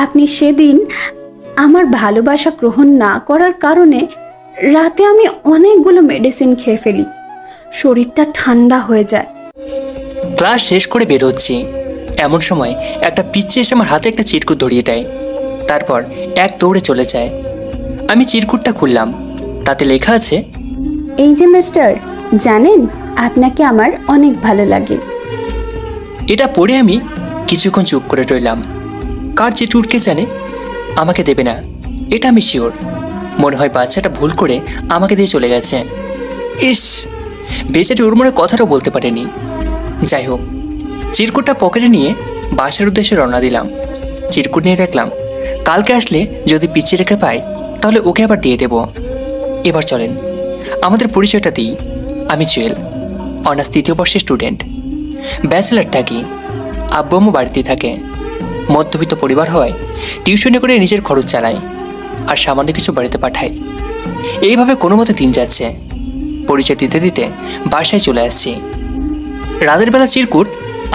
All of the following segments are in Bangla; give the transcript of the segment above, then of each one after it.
আপনি সেদিন আমার ভালোবাসা গ্রহণ না করার কারণে রাতে আমি অনেকগুলো মেডিসিন খেয়ে ফেলি, শরীরটা ঠান্ডা হয়ে যায়। ক্লাস শেষ করে বের হচ্ছি, এমন সময় একটা পিচ্চি এসে আমার হাতে একটা চিরকুট ধরিয়ে দেয়। তারপর এক দৌড়ে চলে যায়। আমি চিরকুটটা খুললাম, তাতে লেখা আছে, এই যে মিস্টার, জানেন আপনাকে আমার অনেক ভালো লাগে। এটা পড়ে আমি কিছুক্ষণ চুপ করে রইলাম। কার চিরকুটকে জানে, আমাকে দেবে না এটা আমি শিওর। মনে হয় বাচ্চাটা ভুল করে আমাকে দিয়ে চলে গেছে। ইস, বেচারি ওর মনে কথাটাও বলতে পারেনি। যাই হোক, চিরকুটটা পকেটে নিয়ে বাসার উদ্দেশ্যে রওনা দিলাম। চিরকুট নিয়ে দেখলাম কালকে আসলে যদি পিচ্চি রেখে পাই তাহলে ওকে আবার দিয়ে দেব। এবার চলেন আমাদের পরিচয়টা দিই। আমি জুয়েল, অনার্স 3য় বর্ষের স্টুডেন্ট, ব্যাচেলার থাকি। আব্বু আম্মু বাড়িতেই থাকে। মধ্যবিত্ত পরিবার হওয়ায় টিউশনে করে নিজের খরচ চালায় আর সামান্য কিছু বাড়িতে পাঠায়। এইভাবে কোনো মতে দিন যাচ্ছে। পরিচয় দিতে দিতে বাসায় চলে আসছি। রাতের বেলা চিরকুট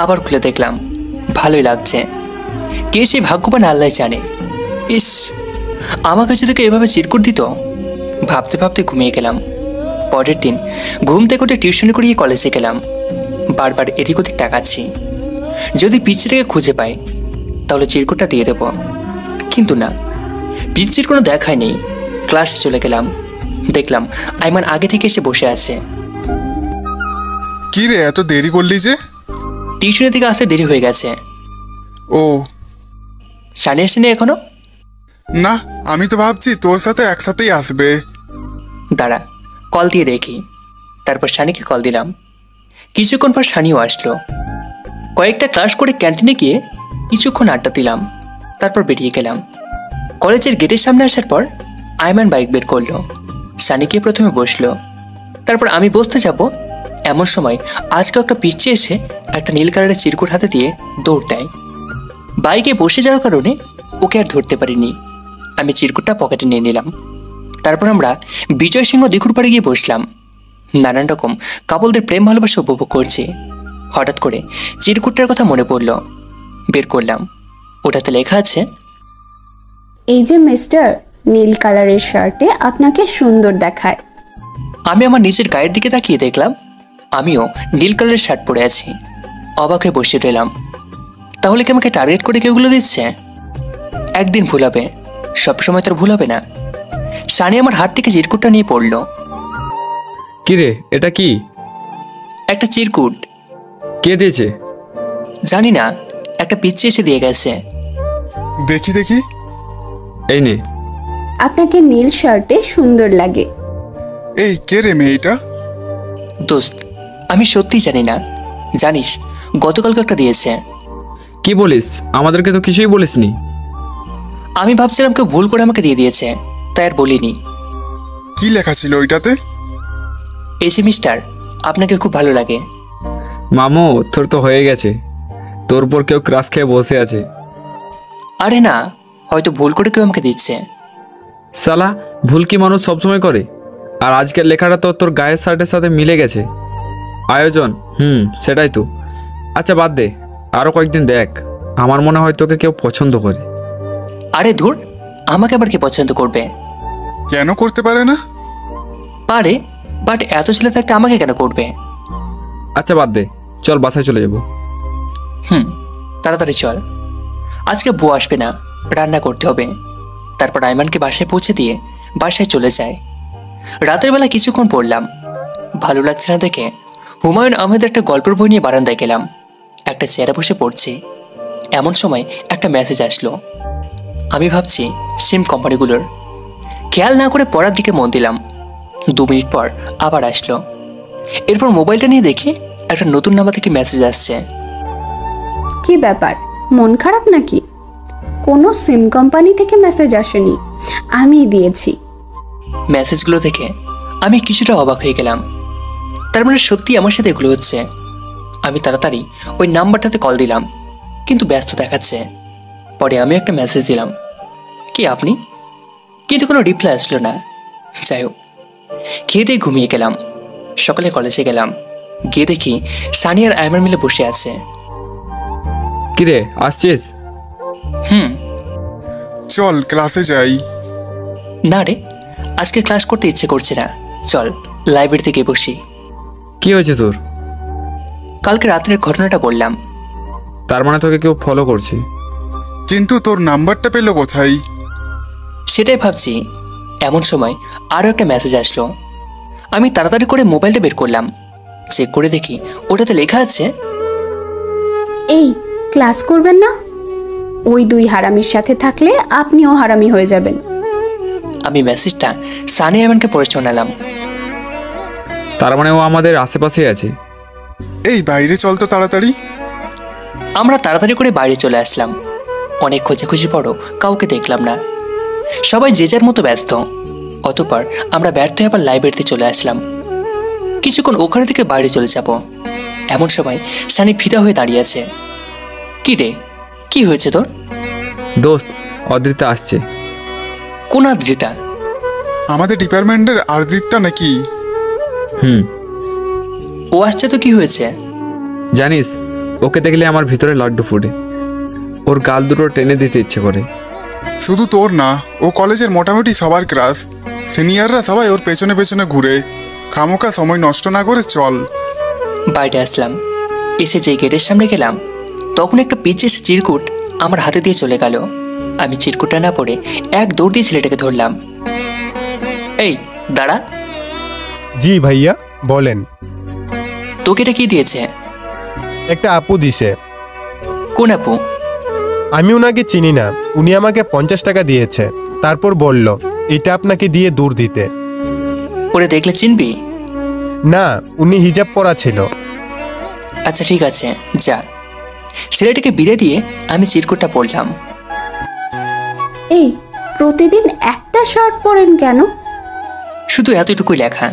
আবার খুলে দেখলাম, ভালোই লাগছে। কে সেই ভাগ্যবান আল্লাহ জানে। ইস, আমাকে যদি কেউ এভাবে চিরকুট দিত। ভাবতে ভাবতে ঘুমিয়ে গেলাম। পরের দিন ঘুম থেকে উঠে টিউশনে করিয়ে কলেজে গেলাম। বারবার এদিক ওদিক তাকাচ্ছি, যদি পিচ্চিটাকে খুঁজে পাই তাহলে চিরকুটটা দিয়ে দেব। কিন্তু না, পিচ্চির কোনো দেখাই নেই। ক্লাসে চলে গেলাম, দেখলাম আইমান আগে থেকে এসে বসে আছে। কি রে, এত দেরি করলি যে? টিউশনের দিকে আসতে দেরি হয়ে গেছে। ও, সানি আসেনি এখনো? না, আমি তো ভাবছি তোর সাথে একসাথেই আসবে। দাঁড়া, কল দিয়ে দেখি। তারপর সানিকে কল দিলাম। কিছুক্ষণ পর সানিও আসলো। কয়েকটা ক্লাস করে ক্যান্টিনে গিয়ে কিছুক্ষণ আড্ডা দিলাম। তারপর বেরিয়ে গেলাম। কলেজের গেটের সামনে আসার পর আইমান বাইক বের করলো। সানিকে প্রথমে বসলো, তারপর আমি বসতে যাব। এমন সময় আজকে একটা পিচ্চি এসে একটা নীল কালারের চিরকুট হাতে দিয়ে দৌড় দেয়। বাইকে বসে যাওয়ার কারণে ওকে আর ধরতে পারিনি। আমি চিরকুটটা পকেটে নিয়ে নিলাম। তারপর আমরা বিজয় সিংহ দিঘুর পাড়ে গিয়ে বসলাম। নানান রকম কাপলদের প্রেম ভালোবাসা উপভোগ করছি। হঠাৎ করে চিরকুটটার কথা মনে পড়ল, বের করলাম। ওটাতে লেখা আছে, এই যে মিস্টার, নীল কালারের শার্টে আপনাকে সুন্দর দেখায়। আমি আমার নিজের গায়ের দিকে তাকিয়ে দেখলাম আমিও নীল কালারের শার্ট পরে আছি। অবাক হয়ে বসে রইলাম। তাহলে কি আমাকে টার্গেট করে কেউগুলো দিচ্ছে? একদিন ভুল হবে, সবসময় তোর ভুল হবে না। সানি আমার হাত থেকে চিরকুটটা নিয়ে পড়ল। কিরে, এটা কি? একটা চিরকুট। কে দিয়েছে? জানি না, একটা পিচ্চি এসে দিয়ে গেছে। দেখি দেখি। এই নে। আপনাকে নীল শার্টে সুন্দর লাগে। এই কে রে মেয়েটা? দোস্ত, আমি সত্যিই জানি না। জানিস, গতকালকে একটা দিয়েছে। কি বলিস? আমাদেরকে তো কিছুই বলিসনি। আমি ভাবছিলাম কেউ ভুল করে আমাকে দিয়ে দিয়েছে, তাই আর বলিনি। কি লেখা ছিল ওইটাতে? এই যে মিস্টার, আপনাকে খুব ভালো লাগে। মামু, তোর তো হয়ে গেছে। তোর উপর কেউ ক্রাশ খেয়ে বসে আছে। আরে না, হয়তো ভুল করে কেউ আমাকে দিচ্ছে। সালা, ভুল কি মানুষ সবসময় করে? আর আজকের লেখাটা তো তোর গায়ের শার্টের সাথে মিলে গেছে। আয়োজন, সেটাই তো। আচ্ছা বাদ দে, আরও কয়েকদিন দেখ। আমার মনে হয় তোকে কেউ পছন্দ করে। আরে ধুর, আমাকে আবার কি পছন্দ করবে? কেন করতে পারে না? পারে, বাট এত ছেলে থাকতে আমাকে কেন করবে? আচ্ছা বাদ দে, চল বাসায় চলে যাব। তাড়াতাড়ি চল। আজকে বউ আসবে না, রান্না করতে হবে। তারপর আইমানকে বাসায় পৌঁছে দিয়ে বাসায় চলে যায়। রাতের বেলা কিছুক্ষণ পড়লাম, ভালো লাগছে না দেখে হুমায়ুন আহমেদের একটা গল্পের বই নিয়ে বারান্দায় গেলাম। একটা চেয়ারে বসে পড়ছি। এমন সময় একটা মেসেজ আসলো। আমি ভাবছি সিম কোম্পানিগুলোর। খেয়াল না করে পড়ার দিকে মন দিলাম। 2 মিনিট পর আবার আসলো। এরপর মোবাইলটা নিয়ে দেখি একটা নতুন নাম্বার থেকে মেসেজ আসছে। কি ব্যাপার, মন খারাপ নাকি? কোনো সিম কোম্পানি থেকে মেসেজ আসেনি, আমি দিয়েছি। মেসেজগুলো দেখে আমি কিছুটা অবাক হয়ে গেলাম। তার মানে সত্যি আমার সাথে এগুলো হচ্ছে। আমি তাড়াতাড়ি ওই নাম্বারটাতে কল দিলাম, কিন্তু ব্যস্ত দেখাচ্ছে। পরে আমি একটা মেসেজ দিলাম, কি আপনি? কিন্তু কোনো রিপ্লাই আসলো না। যাই হোক, খেয়ে দিয়ে ঘুমিয়ে গেলাম। সকালে কলেজে গেলাম, গিয়ে দেখি সানি আর আইমান মিলে বসে আছে। কিরে, আসছিস? চল ক্লাসে যাই। না রে, আজকে ক্লাস করতে ইচ্ছে করছে না, চল লাইব্রেরিতে গিয়ে বসি। কি হয়েছে তোর? কালকে রাত্রের ঘটনাটা বললাম। তার মানে তোকে কেউ ফলো করছে? কিন্তু তোর নাম্বারটা পেলো কোথায়? সেটাই ভাবছি। এমন সময় আরও একটা মেসেজ আসলো। আমি তাড়াতাড়ি করে মোবাইলটা বের করলাম, চেক করে দেখি ওটাতে লেখা আছে, এই ক্লাস করবেন না? ওই দুই হারামির সাথে থাকলে আপনিও হারামি হয়ে যাবেন। আমি মেসেজটা সানি আয়মানকে পড়ে শোনালাম। তার মানে ও আমাদের আশেপাশে আছে। এই বাইরে চল তো তাড়াতাড়ি। আমরা তাড়াতাড়ি করে বাইরে চলে আসলাম। অনেক খোঁজাখুঁজি পরও কাউকে দেখলাম না, সবাই যে যার মতো ব্যস্ত। অতঃপর আমরা ব্যর্থ হয়ে আবার লাইব্রেরিতে চলে আসলাম। কিছুক্ষণ ওখানে থেকে বাইরে চলে যাব, এমন সময় সানি ফিদা হয়ে দাঁড়িয়ে আছে। কি রে, কি হয়েছে তোর? দোস্ত, অদৃতা আসছে। কোন আদ্রিতা? আমাদের ডিপার্টমেন্টের আরজিতটা নাকি? হুম। ও আসছে তো কি হয়েছে? জানিস, ওকে দেখলে আমার ভিতরে লাড্ডু ফুটে। ওর গাল দুটো টেনে দিতে ইচ্ছে করে। শুধু তোর না, ও কলেজের মোটামুটি সবার ক্রাশ। সিনিয়ররা সবাই ওর পেছনে পেছনে ঘুরে। খামোকা সময় নষ্ট না করে চল। বাইরে আসলাম, এসে যে গেটের সামনে গেলাম তখন একটা পিচ্ছে এসে চিরকুট আমার হাতে দিয়ে চলে গেল। আমি চিরকুটটা না পড়ে এক দৌড় দিয়ে ছেলেটাকে ধরলাম। এই দাঁড়া। জি ভাইয়া, বলেন। তোকে এটা কি দিয়েছে? একটা আপু দিছে। কোন আপু? আমি ওনাকে চিনি না, উনি আমাকে 50 টাকা দিয়েছে, তারপর বলল এটা আপনাকে দিয়ে দূর দিতে। ওরে দেখলে চিনবি? না, উনি হিজাব পরা ছিল। আচ্ছা ঠিক আছে, যা। ছেলেটাকে বিদায় দিয়ে আমি চিরকুটটা পড়লাম। এই প্রতিদিন একটা শার্ট পরেন কেন? শুধু এতটুকুই লেখা।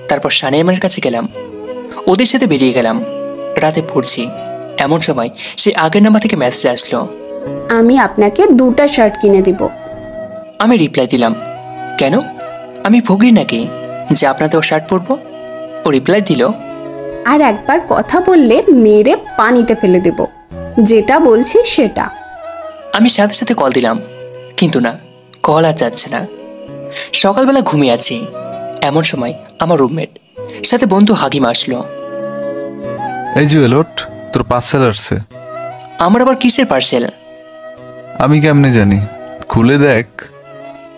তারপর সানিয়ামানের কাছে গেলাম, ওদের সাথে বেরিয়ে গেলাম। রাতে পড়ছি, এমন সময় সে আগের নাম্বার থেকে মেসেজ আসলো। আমি আপনাকে 2টা শার্ট কিনে দিব। আমি রিপ্লাই দিলাম, কেন, আমি ভোগী নাকি যে আপনাদের ও শার্ট পরবো? ও রিপ্লাই দিল, আর একবার কথা বললে মেরে পানিতে ফেলে দেব, যেটা বলছি সেটা। আমি সাথে সাথে কল দিলাম, কিন্তু না, কল আর যাচ্ছে না। সকালবেলা ঘুমিয়ে আছি, এমন সময় আমার রুমমেট সাথে বন্ধু হাকিম আসলো। এই জুয়েলট, তোর পার্সেল আসছে। আমার আবার কিসের পার্সেল? আমি কেমনে জানি, খুলে দেখ।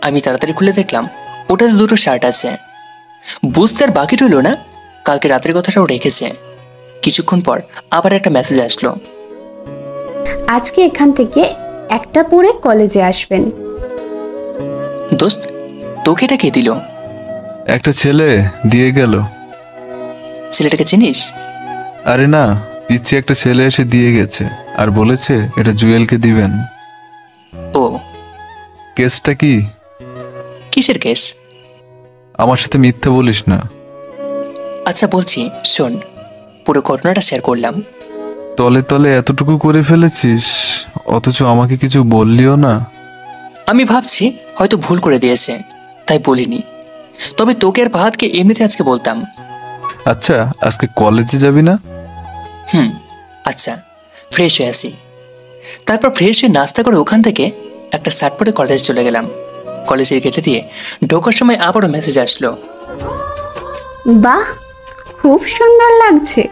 আমি তাড়াতাড়ি খুলে দেখলাম ওটাতে 2টো শার্ট আছে। বুঝতে আর বাকি রইল না, কালকে রাতের কথাটাও রেখেছে। কিছুক্ষণ পর আবার একটা মেসেজ আসলো, আজকে এখান থেকে একটা পরে কলেজে আসবেন। দোস্ত, তোকে এটা কে দিল? একটা ছেলে দিয়ে গেল। ছেলেটাকে চিনিস? আরে না, পিছে একটা ছেলে এসে দিয়ে গেছে আর বলেছে এটা জুয়েলকে দিবেন। ও, কেসটা কি? কিসের কেস? আমার সাথে মিথ্যা বলিস না। আচ্ছা বলছি, শোন, পুরো ঘটনাটা শেয়ার করলাম। তলে তলে এতটুকু করে ফেলেছিস, অথচ আমাকে কিছু বললিও না। আমি ভাবছি হয়তো ভুল করে দিয়েছে, তাই বলিনি। তবে তোকে আর ফাহাদকে এমনিতে আজকে বলতাম। আচ্ছা, আজকে কলেজে যাবি না? আচ্ছা, ফ্রেশ হয়ে আসি। তারপর ফ্রেশ হয়ে নাস্তা করে ওখান থেকে একটা শার্ট পরে কলেজে চলে গেলাম। কলেজের গেটে দিয়ে ঢোকার সময় আবারও মেসেজ আসলো। বাহ, খুব সুন্দর লাগছে।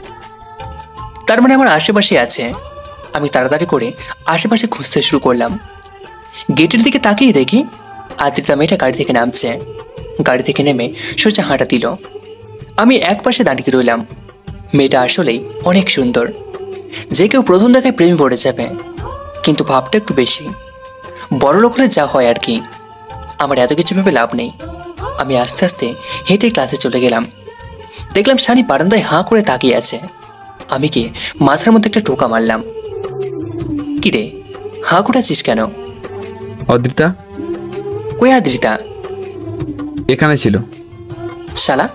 তার মানে আমার আশেপাশে আছে। আমি তাড়াতাড়ি করে আশেপাশে খুঁজতে শুরু করলাম। গেটের দিকে তাকিয়ে দেখি আদ্রিতা মেয়েটা গাড়ি থেকে নামছে। গাড়ি থেকে নেমে সোজা হাঁটা দিল। আমি এক পাশে দাঁড়িয়ে রইলাম। মেয়েটা আসলেই অনেক সুন্দর, যে কেউ প্রথম দেখায় প্রেমে পড়ে যাবে, কিন্তু ভাবটা একটু বেশি। বড় লোক হলে যা হয় আর কি। আমার এত কিছু ভেবে লাভ নেই। আমি আস্তে আস্তে হেঁটে ক্লাসে চলে গেলাম। দেখলাম সানি বারান্দায় হাঁ করে তাকিয়ে আছে। আমি গিয়ে মাথার মধ্যে একটা টোকা মারলাম। কিরে, হাঁ করেছিস কেন? অদৃতা? কই আদ্রিতা? এখানে ছিল। শালা,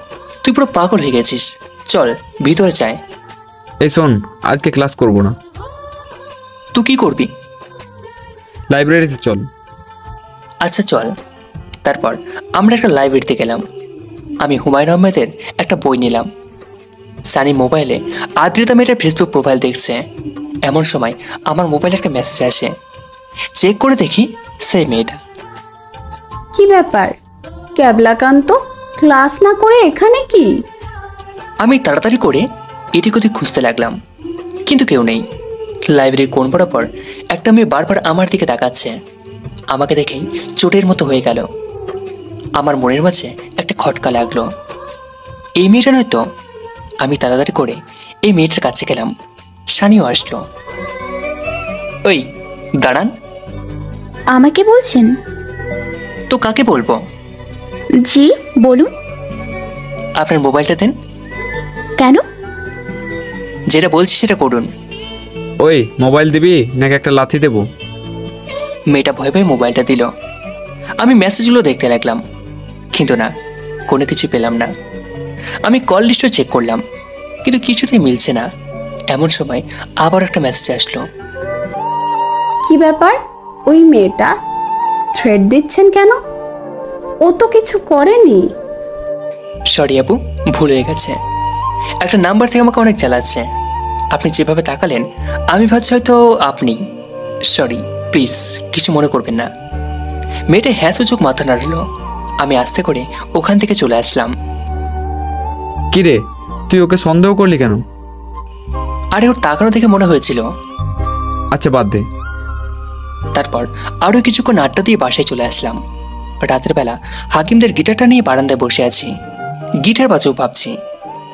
তুই পুরো পাগল হয়ে গেছিস। চল ভিতরে যাই। এই শোন, আজকে ক্লাস করব না। তুই কি করবি? লাইব্রেরিতে চল। আচ্ছা চল। তারপর আমরা একটা লাইব্রেরিতে গেলাম। আমি হুমায়ুন আহমেদের একটা বই নিলাম। সানি মোবাইলে আদ্রিতা মেয়েটার ফেসবুক প্রোফাইল দেখছে। এমন সময় আমার মোবাইলে একটা মেসেজ আসে। চেক করে দেখি সেই মেয়েটা। কি ব্যাপার ক্যাবলাকান্ত, ক্লাস না করে এখানে কি? আমি তাড়াতাড়ি করে এদিক ওদিক খুঁজতে লাগলাম, কিন্তু কেউ নেই। লাইব্রেরির কোণ বরাবর একটা মেয়ে বারবার আমার দিকে তাকাচ্ছে। আমাকে দেখেই চোটের মতো হয়ে গেল। আমার মনের মাঝে একটা খটকা লাগলো, এই মেয়েটা নয় তো। আমি তাড়াতাড়ি করে এই মেয়েটার কাছে গেলাম। সানিও আসলো। ওই দাঁড়ান। আমাকে বলছেন? তো কাকে বলবো? জি বলুন। আপনার মোবাইলটা দেন। কেন? যেটা বলছি সেটা করুন। ওই মোবাইল দিবি নাকি একটা লাথি দেবো? মেয়েটা ভয় ভয়ে মোবাইলটা দিল। আমি মেসেজগুলো দেখতে লাগলাম, কিন্তু না, কোনো কিছু পেলাম না। আমি কল লিস্টও চেক করলাম, কিন্তু কিছুতেই মিলছে না। এমন সময় আবার একটা মেসেজ আসলো। কি ব্যাপার, ওই মেয়েটা থ্রেড দিচ্ছেন কেন? ও তো কিছু করেনি। সরি আপু, ভুল হয়ে গেছে। একটা নাম্বার থেকে আমাকে অনেক জ্বালাচ্ছে। আপনি যেভাবে তাকালেন আমি ভাবছি হয়তো আপনি। সরি, প্লিজ কিছু মনে করবেন না। মেয়েটা হ্যাঁ সূচক মাথা নাড়ল। আমি আস্তে করে ওখান থেকে চলে আসলাম। কি রে, তুই ওকে সন্দেহ করলি কেন? আরে ওর তাকানো দেখে মনে হয়েছিল। আচ্ছা বাদ দে। তারপর আরও কিছুক্ষণ আড্ডা দিয়ে বাসায় চলে আসলাম। রাতের বেলা হাকিমদের গিটারটা নিয়ে বারান্দায় বসে আছি। গিটার বাজেও ভাবছি,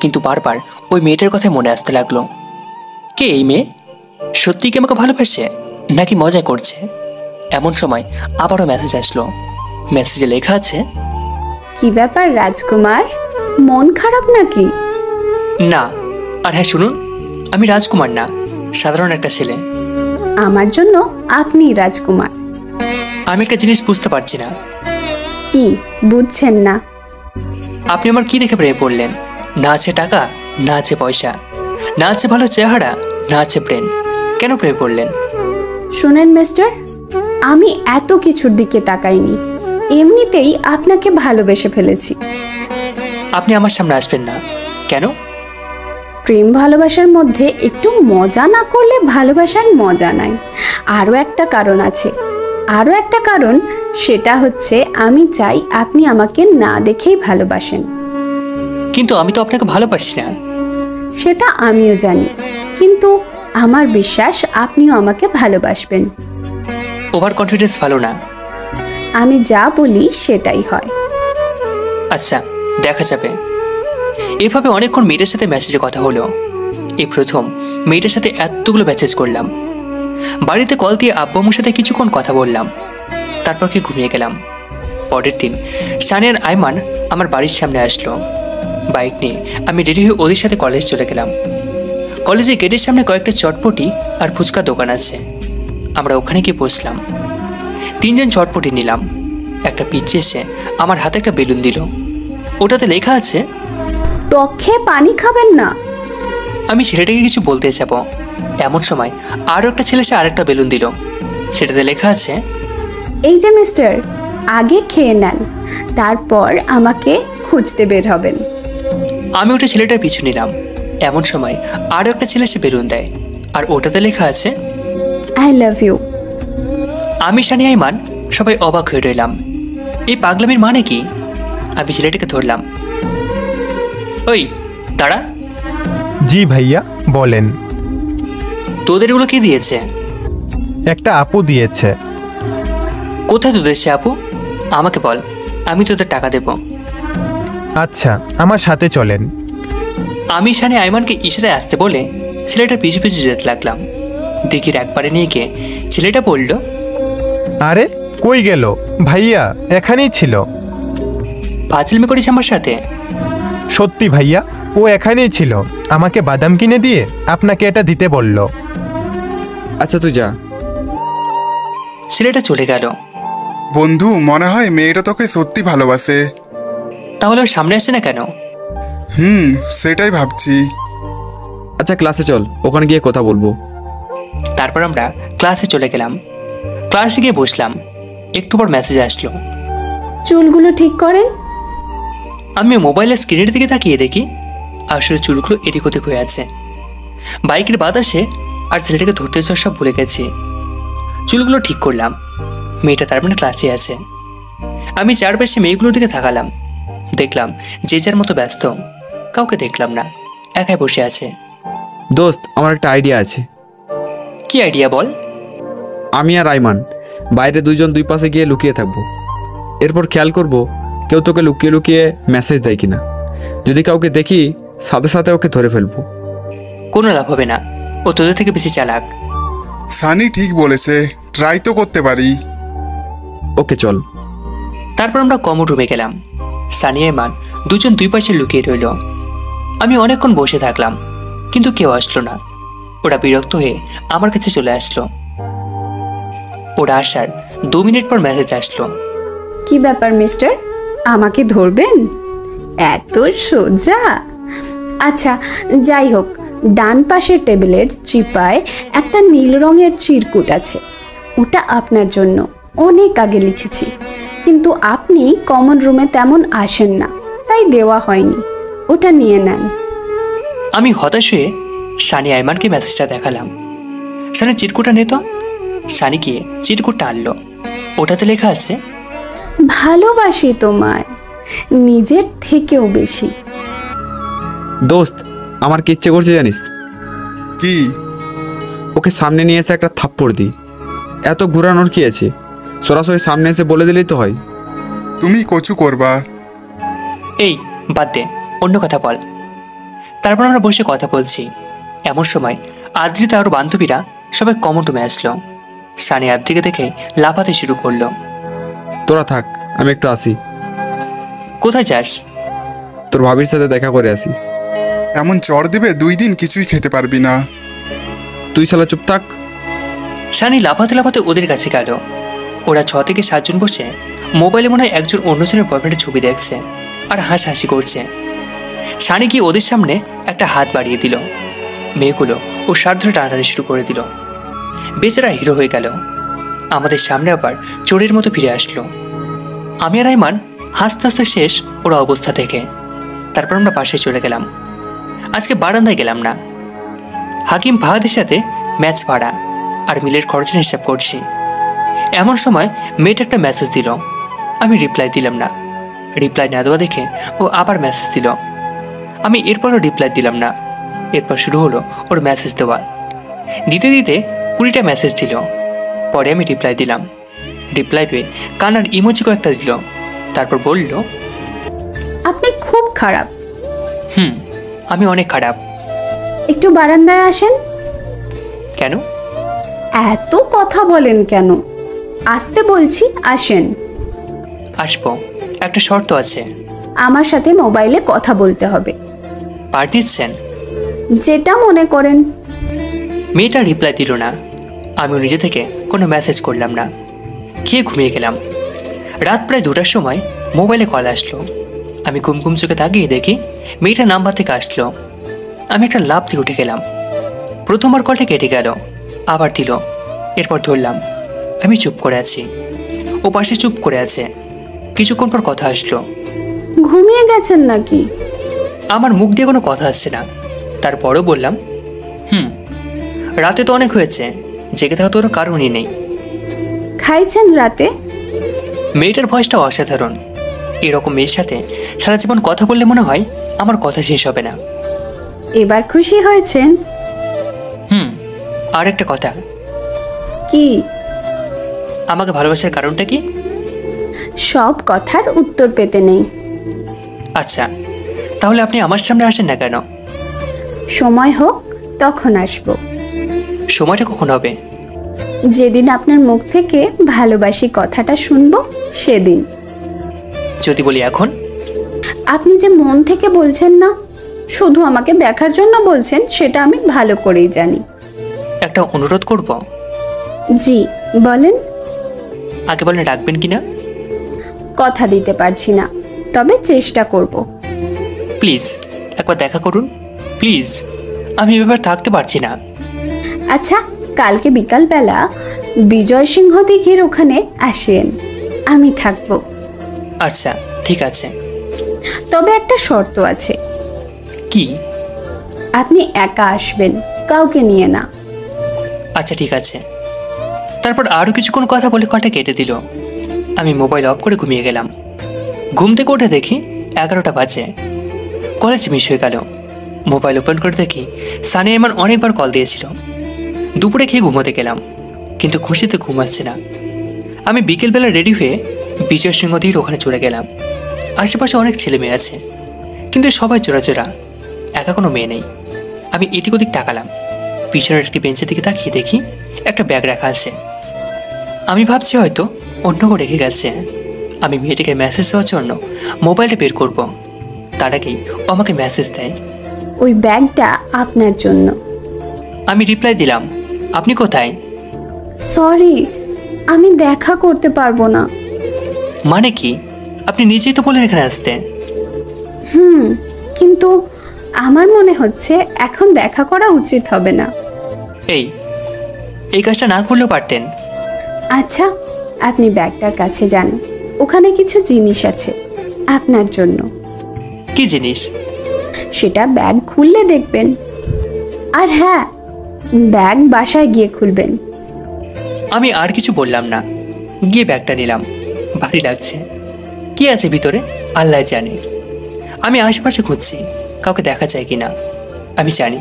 কিন্তু বারবার ওই মেয়েটার কথাই মনে আসতে লাগলো। কে এই মেয়ে? সত্যি কি আমাকে ভালোবাসে নাকি মজা করছে? এমন সময় আবারও মেসেজ আসলো। মেসেজে লেখা আছে, কি ব্যাপার রাজকুমার, মন খারাপ নাকি? না। আর হ্যাঁ শুনুন, আমি রাজকুমার না, সাধারণ একটা ছেলে। আমার জন্য আপনি রাজকুমার। আমি একটা জিনিস বুঝতে পারছি না। কি বুঝছেন না? আপনি আমার কি দেখে প্রেমে পড়লেন? না আছে টাকা, না আছে পয়সা, না আছে ভালো চেহারা, না আছে প্রেম। কেন প্রেমে পড়লেন? শুনেন মিস্টার, আমি এত কিছুর দিকে তাকাইনি, এমনিতেই আপনাকে ভালোবেসে ফেলেছি। আপনি আমার সামনে আসবেন না কেন? প্রেম ভালোবাসার মধ্যে একটু মজা না করলে ভালোবাসার মজা নাই। আরও একটা কারণ আছে, আরও একটা কারণ, সেটা হচ্ছে আমি চাই আপনি আমাকে না দেখেই ভালোবাসেন। কিন্তু আমি তো আপনাকে ভালোবাসি না। সেটা আমিও জানি, কিন্তু আমার বিশ্বাস আপনিও আমাকে ভালোবাসবেন। ওভার কনফিডেন্স ভালো না। আমি যা বলি সেটাই হয়। আচ্ছা, দেখা যাবে। এভাবে অনেকক্ষণ মেয়েটার সাথে মেসেজে কথা হলো। এই প্রথম মেয়েটার সাথে এতগুলো মেসেজ করলাম। বাড়িতে কল দিয়ে আব্বু আম্মুর সাথে কিছুক্ষণ কথা বললাম, তারপর কি ঘুমিয়ে গেলাম। পরের দিন সানি আর আইমান আমার বাড়ির সামনে আসলো। বাইক নিয়ে আমি রেডি হয়ে ওদের সাথে কলেজ চলে গেলাম। কলেজের গেটের সামনে কয়েকটা চটপটি আর ফুচকা দোকান আছে। আমরা ওখানে গিয়ে বসলাম। 3 জন চটপটি নিলাম। একটা পিচ্চি এসে আমার হাতে একটা বেলুন দিল। ওটাতে লেখা আছে, টক খেয়ে পানি খাবেন না। আমি ছেলেটাকে কিছু বলতে যাব, এমন সময় আরও একটা ছেলে এসে আরেকটা বেলুন দিল। সেটাতে লেখা আছে, এই যে মিস্টার, আগে খেয়ে নেন, তারপর আমাকে খুঁজতে বের হবেন। আমি ওটা ছেলেটার পিছু নিলাম। এমন সময় আরও একটা ছেলে এসে বেলুন দেয়, আর ওটাতে লেখা আছে, আই লাভ ইউ। আমি সানি আইমান সবাই অবাক হয়ে রইলাম। এই পাগলামির মানে কি? আমি ছেলেটাকে ধরলাম। ওই দাঁড়া। জি ভাইয়া বলেন। তোদের এগুলো কে দিয়েছে? একটা আপু দিয়েছে। কোথায় তোদের সে আপু? আমাকে বল, আমি তোদের টাকা দেব। আচ্ছা আমার সাথে চলেন। আমি সানি আইমানকে ইশারায় আসতে বলে ছেলেটা পিছু পিছু যেতে লাগলাম। দেখি একবারে নিয়ে গিয়ে ছেলেটা বলল, আরে কই গেল ভাইয়া? এখানেই ছিল। ফাজলামি করিস আমার সাথে? সত্যি ভাইয়া, ও এখানেই ছিল। আমাকে বাদাম কিনে দিয়ে আপনাকে এটা দিতে বলল। আচ্ছা তুই যা। ছেলেটা চলে গেল। বন্ধু, মনে হয় মেয়েটা তোকে সত্যি ভালোবাসে। তাহলে ওর সামনে আসে না কেন? সেটাই ভাবছি। আচ্ছা ক্লাসে চল, ওখানে গিয়ে কথা বলবো। তারপর আমরা ক্লাসে চলে গেলাম। ক্লাসে গিয়ে বসলাম। একটু পর মেসেজ আসলো। চুলগুলো ঠিক করেন। আমি মোবাইলের স্ক্রিনের দিকে তাকিয়ে দেখি আসলে চুলগুলো এদিক ওদিক হয়ে আছে। বাইকের বাতাসে আর ছেলেটাকে ধরতে যাওয়া সব ভুলে গেছি। চুলগুলো ঠিক করলাম। মেয়েটা তার মানে ক্লাসে আছে। আমি চারপাশে মেয়েগুলোর দিকে তাকালাম। দেখলাম যে যার মতো ব্যস্ত, কাউকে দেখলাম না, একাই বসে আছে। দোস্ত, আমার একটা আইডিয়া আছে। কি আইডিয়া বল? আমি আর আইমান বাইরে দুইজন দুই পাশে গিয়ে লুকিয়ে থাকবো। এরপর খেয়াল করব কেউ তোকে লুকিয়ে লুকিয়ে মেসেজ দেয় কিনা। যদি কাউকে দেখি, সাথে সাথে ওকে ধরে ফেলবো। কোনো লাভ হবে না, ও তোদের থেকে বেশি চালাক। সানি ঠিক বলেছে, ট্রাই তো করতে পারি। ওকে চল। তারপর আমরা কমন রুমে গেলাম। সানি আইমান দুজন দুই পাশে লুকিয়ে রইল। আমি অনেকক্ষণ বসে থাকলাম, কিন্তু কেউ আসলো না। ওরা বিরক্ত হয়ে আমার কাছে চলে আসলো। ওরা আসার 2 মিনিট পর মেসেজ আসলো। কি ব্যাপার মিস্টার, আমাকে ধরবেন? এত সোজা? আচ্ছা, যাই হোক, ডান পাশের টেবিলের চিপায় একটা নীল রঙের চিরকুট আছে। ওটা আপনার জন্য অনেক আগে লিখেছি, কিন্তু আপনি কমন রুমে তেমন আসেন না, তাই দেওয়া হয়নি। ওটা নিয়ে নেন। আমি হতাশ হয়ে সানি আইমানকে মেসেজটা দেখালাম। সানি চিরকুটটা নে তো। সানি গিয়ে চিরকুটটা আনলো। ওটাতে লেখা আছে, ভালোবাসি তোমায় নিজের থেকেও বেশি। দোস্ত, আমার কি ইচ্ছে করছে জানিস? কি? ওকে সামনে নিয়ে এসে একটা থাপ্পড় দিই। এত ঘুরানোর কি আছে? সরাসরি সামনে এসে বলে দিলেই তো হয়। তুমি কচু করবা? এই বাদ দে, অন্য কথা বল। তারপর আমরা বসে কথা বলছি। এমন সময় আদ্রিতা আর বান্ধবীরা সবাই কমন রুমে আসলো। সানি আদ্রিকে দেখে লাফাতে শুরু করলো। তোরা থাক, আমি একটু আসি। কোথায় যাস? তোর ভাবির সাথে দেখা করে আসি। এমন চড় দিবে 2 দিন কিছুই খেতে পারবি না। তুই শালা চুপ থাক। সানি লাফাতে লাফাতে ওদের কাছে গেল। ওরা 6 থেকে 7 জন বসে মোবাইলে মনে হয় একজন অন্যজনের বয়ফ্রেন্ডের ছবি দেখছে আর হাসাহাসি করছে। সানি গিয়ে ওদের সামনে একটা হাত বাড়িয়ে দিল। মেয়েগুলো ও শার্ট ধরে টানাটানি শুরু করে দিল। বেচারা হিরো হয়ে গেল। আমাদের সামনে আবার চোরের মতো ফিরে আসলো। আমি আর আইমান হাসতে হাসতে শেষ ওরা অবস্থা থেকে। তারপর আমরা পাশে চলে গেলাম। আজকে বারান্দায় গেলাম না। হাকিম ফাহাদের সাথে ম্যাচ ভাড়া আর মিলের খরচের হিসাব করছি। এমন সময় মেয়েটা একটা মেসেজ দিল। আমি রিপ্লাই দিলাম না। রিপ্লাই না দেওয়া দেখে ও আবার মেসেজ দিল। আমি এরপরও রিপ্লাই দিলাম না। এরপর শুরু হলো ওর মেসেজ দেওয়া। দিতে দিতে 20টা মেসেজ দিল। পরে আমি রিপ্লাই দিলাম। রিপ্লাই পেয়ে কান্নার ইমোজি কয়েকটা দিল। তারপর বলল, আপনি খুব খারাপ। আমি অনেক খারাপ। একটু বারান্দায় আসেন। কেন? এত কথা বলেন কেন? আসতে বলছি, আসেন। আসবো, একটা শর্ত আছে। আমার সাথে মোবাইলে কথা বলতে হবে। পার্টিসেন? যেটা মনে করেন। মেয়েটা রিপ্লাই দিল না। আমিও নিজে থেকে কোনো মেসেজ করলাম না। খেয়ে ঘুমিয়ে গেলাম। রাত প্রায় 2টার সময় মোবাইলে কল আসলো। আমি ঘুম চোখে তাকিয়ে দেখি মেয়েটা নাম্বার থেকে আসলো। আমি একটা লাফ দিয়ে উঠে গেলাম। প্রথমবার কলটা কেটে গেল, আবার দিল। এরপর ধরলাম। আমি চুপ করে আছি, ও পাশে চুপ করে আছে। কিছুক্ষণ পর কথা আসলো। ঘুমিয়ে গেছেন নাকি? আমার মুখ দিয়ে কোনো কথা আসছে না। তারপরও বললাম, রাতে তো অনেক হয়েছে, জেগে থাকা তো কোনো কারণই নেই। খাইছেন রাতে? মেয়েটার ভয়েসটা অসাধারণ। এরকম মেয়ের সাথে সারা জীবন কথা বললে মনে হয় আমার কথা শেষ হবে না। এবার খুশি হয়েছেন? আর একটা কথা। কি? আমাকে ভালোবাসার কারণটা কি? সব কথার উত্তর পেতে নেই। আচ্ছা, তাহলে আপনি আমার সামনে আসেন না কেন? সময় হোক তখন আসব। সময়টা কখন হবে? যেদিন আপনার মুখ থেকে ভালোবাসি কথাটা শুনবো সেদিন। যদি বলি এখন? আপনি যে মন থেকে বলছেন না, শুধু আমাকে দেখার জন্য বলছেন, সেটা আমি ভালো করেই জানি। একটা অনুরোধ করব। জি বলেন। আগে বলেন রাখবেন কিনা? কথা দিতে পারছি না, তবে চেষ্টা করব। প্লিজ একবার দেখা করুন, প্লিজ। আমি এবার থাকতে পারছি না। আচ্ছা, কালকে বিকালবেলা বিজয় সিংহ দিঘির ওখানে আসেন, আমি থাকব। আচ্ছা ঠিক আছে। তবে একটা শর্ত আছে। কি? আপনি একা আসবেন, কাউকে নিয়ে না। আচ্ছা ঠিক আছে। তারপর আরও কিছুক্ষণ কথা বলে কলটা কেটে দিল। আমি মোবাইল অফ করে ঘুমিয়ে গেলাম। ঘুম থেকে উঠে দেখি 11টা বাজে। কলেজ মিস হয়ে গেল। মোবাইল ওপেন করে দেখি সানিয়া ইমান অনেকবার কল দিয়েছিল। দুপুরে খেয়ে ঘুমোতে গেলাম, কিন্তু খুশিতে ঘুম আসছে না। আমি বিকেলবেলা রেডি হয়ে বিজয় সিংহদীর ওখানে চলে গেলাম। আশেপাশে অনেক ছেলে মেয়ে আছে, কিন্তু সবাই চোরা, একা কোনো মেয়ে নেই। আমি এদিক ওদিক তাকালাম। পিছনের একটি বেঞ্চের দিকে তাকিয়ে দেখি একটা ব্যাগ রাখা আছে। আমি ভাবছি হয়তো অন্য কেউ রেখে গেছে। আমি মেয়েটিকে মেসেজ দেওয়ার জন্য মোবাইলটা বের করব, তার আগেই ও আমাকে মেসেজ দেয়। ওই ব্যাগটা আপনার জন্য। আমি রিপ্লাই দিলাম, আপনি কোথায়? সরি, আমি দেখা করতে পারবো না। মানে কি? আপনি নিজেই তো বলেন এখানে আসতে। কিন্তু আমার মনে হচ্ছে এখন দেখা করা উচিত হবে না। এই কাজটা না করলেও পারতেন। আচ্ছা, আপনি ব্যাগটার কাছে যান, ওখানে কিছু জিনিস আছে আপনার জন্য। কি জিনিস? সেটা ব্যাগ খুললে দেখবেন। আর হ্যাঁ, ব্যাগ বাসায় গিয়ে খুলবেন। আমি আর কিছু বললাম না, গিয়ে ব্যাগটা নিলাম। ভারী লাগছে। কি আছে ভিতরে আল্লাহ জানে। আমি আশেপাশে খুঁজছি, কাউকে দেখা যায় কিনা। আমি জানি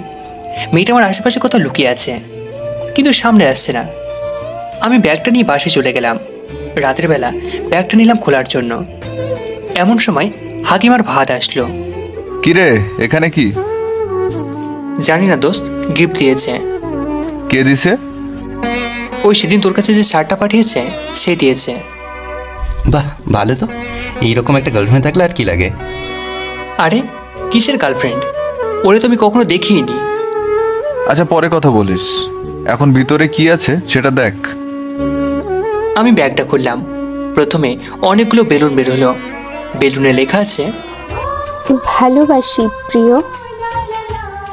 মেয়েটা আমার আশেপাশে কোথাও লুকিয়ে আছে, কিন্তু সামনে আসছে না। আমি ব্যাগটা নিয়ে বাসে চলে গেলাম। রাতের বেলা ব্যাগটা নিলাম খোলার জন্য। এমন সময় হাকিমার ভাত আসলো। কিরে, এখানে কি? জানি না দোস্ত, গিফট দিয়েছে। কে দিছে? ওই সেদিন তোর কাছে যে শার্টটা পাঠিয়েছে সে দিয়েছে। বাহ, ভালো তো। এইরকম একটা গার্লফ্রেন্ড থাকলে আর কি লাগে। আরে কিসের গার্লফ্রেন্ড? ওরে তো আমি কখনো দেখিনি। আচ্ছা, পরে কথা বলিস, এখন ভিতরে কি আছে সেটা দেখ। আমি ব্যাগটা খুললাম। প্রথমে অনেকগুলো বেলুন বের হলো। বেলুনে লেখা আছে ভালোবাসি প্রিয়।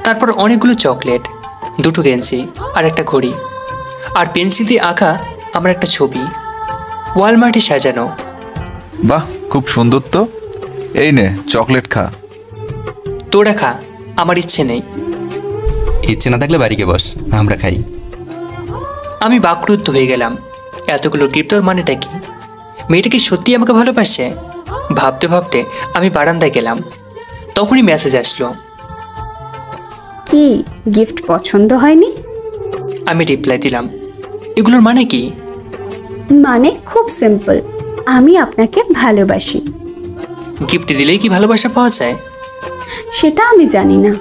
তারপর অনেকগুলো চকলেট, দুটো গেঞ্জি আর একটা ঘড়ি, আর পেন্সিল দিয়ে আঁকা আমার একটা ছবি, ওয়ালমার্টে সাজানো। বাহ, খুব সুন্দর তো। এই নে, চকলেট খা। তোরা খা, আমার ইচ্ছে নেই। ইচ্ছে না থাকলে বাড়িকে বস, আমরা খাই। আমি বাকরুদ্ধ হয়ে গেলাম। এতগুলো গিফটের মানেটা কি? মেয়েটা কি সত্যি আমাকে ভালোবাসে? ভাবতে ভাবতে আমি বারান্দায় গেলাম। তখনই মেসেজ আসলো। কি গিফট পছন্দ হয়নি? আমি রিপ্লাই দিলাম, এগুলোর মানে কি? মানে খুব সিম্পল, আমি আপনাকে ভালোবাসি। গিফট দিলেই কি ভালোবাসা পাওয়া যায়? সেটা আমি জানি না,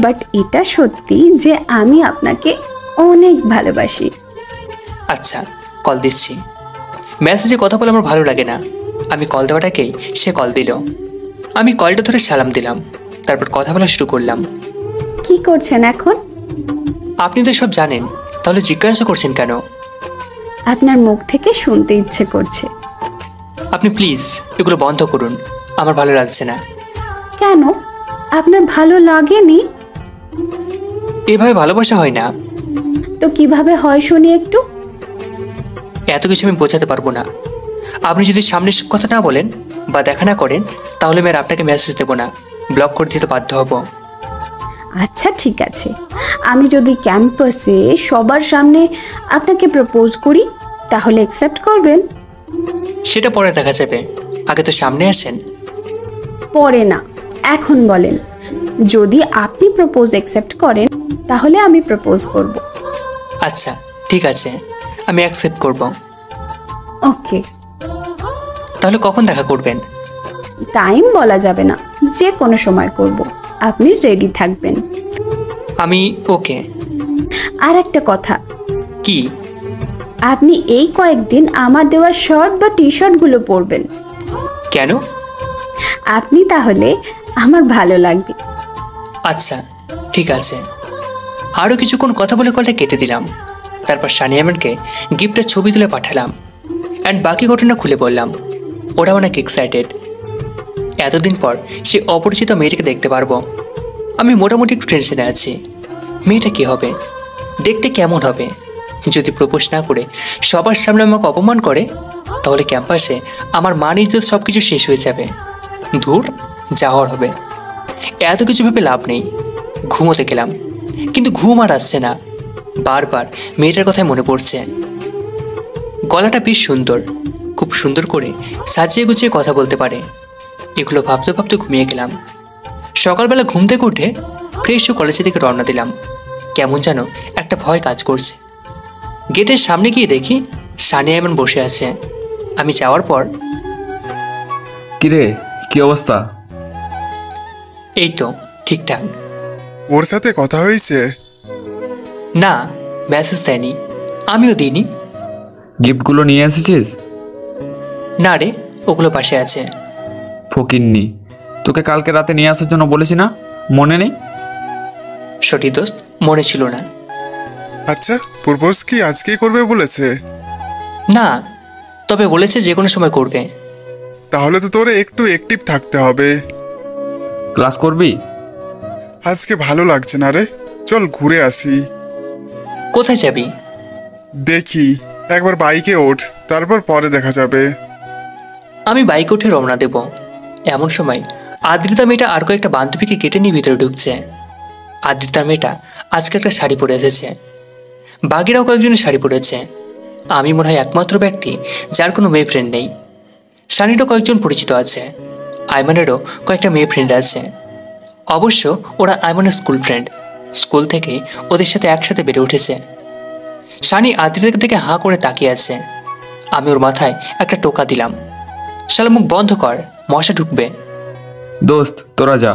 বাট এটা সত্যি যে আমি আপনাকে অনেক ভালোবাসি। আচ্ছা, কল দিচ্ছি। মেসেজে কথা বলে আমার ভালো লাগে না। আমি কল দেওয়াটাকেই সে কল দিল। আমি কলটা ধরে সালাম দিলাম, তারপর কথা বলা শুরু করলাম। কি করছেন এখন? আপনি তো সব জানেন, তাহলে জিজ্ঞাসা করছেন কেন? আপনার মুখ থেকে শুনতে ইচ্ছে করছে। আপনি প্লিজ এগুলো বন্ধ করুন, আমার ভালো লাগছে না। কেন? আপনার ভালো লাগেনি? এভাবে ভালোবাসা হয় না। তো কিভাবে হয় শুনি একটু। এত কিছু আমি বোঝাতে পারবো না। আপনি যদি সামনে সব কথা না বলেন বা দেখা না করেন, তাহলে আমি আর আপনাকে মেসেজ দেবো না, ব্লক করে দিতে বাধ্য হব। আচ্ছা ঠিক আছে, আমি যদি ক্যাম্পাসে সবার সামনে আপনাকে প্রপোজ করি তাহলে অ্যাকসেপ্ট করবেন? সেটা পরে দেখা যাবে, আগে তো সামনে আসেন। পরে না, এখন বলেন। যদি আপনি প্রপোজ অ্যাকসেপ্ট করেন তাহলে আমি প্রপোজ করব। আচ্ছা ঠিক আছে, আমি অ্যাকসেপ্ট করব। ওকে। তাহলে কখন দেখা করবেন? টাইম বলা যাবে না, যে কোনো সময় করব, আপনি রেডি থাকবেন। আমি ওকে। আর একটা কথা, কি? আপনি এই কয়েকদিন আমার দেওয়া শর্ট বা টি শার্টগুলো পরবেন। কেন? আপনি তাহলে আমার ভালো লাগবে। আচ্ছা ঠিক আছে। আরও কিছুক্ষণ কথা বলে কলটা কেটে দিলাম। তারপর সানিয়া ইমানকে গিফটের ছবি তুলে পাঠালাম অ্যান্ড বাকি ঘটনা খুলে বললাম। ওরা অনেক এক্সাইটেড। এতদিন পর সে অপরিচিত মেয়েটাকে দেখতে পারবো। আমি মোটামুটি একটু টেনশনে আছি। মেয়েটা কী হবে, দেখতে কেমন হবে? যদি প্রপোজ না করে সবার সামনে আমাকে অপমান করে, তাহলে ক্যাম্পাসে আমার মান ইজ্জত সব কিছু শেষ হয়ে যাবে। দূর যাওয়ার হবে। এত কিছু ভেবে লাভ নেই। ঘুমোতে গেলাম, কিন্তু ঘুম আর আসছে না। বারবার মেয়েটার কথাই মনে পড়ছে। গলাটা বেশ সুন্দর, খুব সুন্দর করে সাজিয়ে গুছিয়ে কথা বলতে পারে। এগুলো ভাবতে ভাবতে ঘুমিয়ে গেলাম। সকালবেলা ঘুম থেকে উঠে ফ্রেশ হয়ে কলেজের দিকে রওনা দিলাম। কেমন যেন একটা ভয় কাজ করছে। গেটের সামনে গিয়ে দেখি সানিয়া এমন বসে আছে। আমি যাওয়ার পর, কিরে, কি অবস্থা? এই তো ঠিকঠাক। ওর সাথে কথা হয়েছে? না, মেসেজ দেয়নি, আমিও দিইনি। গিফটগুলো নিয়ে এসেছিস? না রে, ওগুলো পাশে আছে। ফকিন্নি, তোকে কালকে রাতে নিয়ে আসার জন্য বলেছি না, মনে নেই? সঠিক দোস্ত, মনে ছিল না। আচ্ছা, প্রপোজ কি আজকেই করবে বলেছে? না, তবে বলেছে যে কোনো সময় করবে। তাহলে তো তোরে একটু অ্যাক্টিভ থাকতে হবে। ক্লাস করবি? আজকে ভালো লাগছে না রে, চল ঘুরে আসি। কোথায় যাবি? দেখি, একবার বাইকে ওঠ, তারপর পরে দেখা যাবে। আমি বাইক উঠে রওনা দেব। এমন সময় আদ্রিতা মেয়েটা আর কয়েকটা বান্ধবীকে কেটে নিয়ে ভিতরে ঢুকছে। আদ্রিতা মেয়েটা আজকে একটা শাড়ি পরে এসেছে। বাকিরাও কয়েকজনের শাড়ি পরেছে। আমি মনে হয় একমাত্র ব্যক্তি যার কোনো মেয়ে ফ্রেন্ড নেই। শাড়িটা কয়েকজন পরিচিত আছে। আইমানেরও কয়েকটা মেয়ে ফ্রেন্ড আছে। অবশ্য ওরা আইমানের স্কুল ফ্রেন্ড। স্কুল থেকে ওদের সাথে একসাথে বেড়ে উঠেছে। শানি আদ্রিতা থেকে হাঁ করে তাকিয়ে আছে। আমি ওর মাথায় একটা টোকা দিলাম। শালা মুখ বন্ধ কর, মশা ঢুকবে। দোস্ত, তোরা যা,